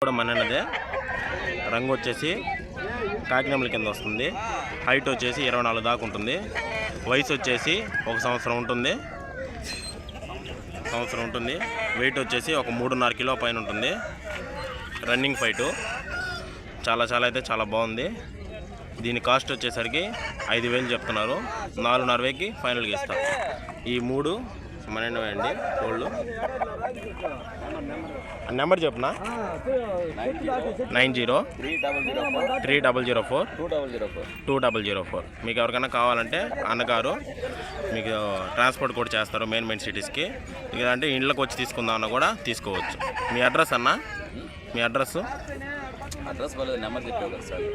కూడా మనదే. రంగు వచ్చేసి కాకినెమల కింద వస్తుంది. హైట్ వచ్చేసి 24 దాకా ఉంటుంది. వయసు వచ్చేసి 1 సంవత్సరం ఉంటుంది. వెయిట్ వచ్చేసి ఒక 3.5 కిలో పైన ఉంటుంది. రన్నింగ్ ఫైటు చాలా అయితే చాలా బాగుంది. దీని కాస్ట్ వచ్చేసరికి 5,000 చెప్తున్నారు. 4,500కి ఫైనల్గా ఇస్తారు. ఈ 3 మనవే అండి కోళ్ళు. నెంబర్ చెప్పునా 9030042004. మీకు ఎవరికైనా కావాలంటే అన్నగారు మీకు ట్రాన్స్పోర్ట్ కూడా చేస్తారు మెయిన్ సిటీస్కి. లేదంటే ఇంట్లోకి వచ్చి తీసుకుందామన్నా కూడా తీసుకోవచ్చు. మీ అడ్రస్ అన్న, మీ అడ్రస్ నెంబర్ చెప్పారు కదా సార్.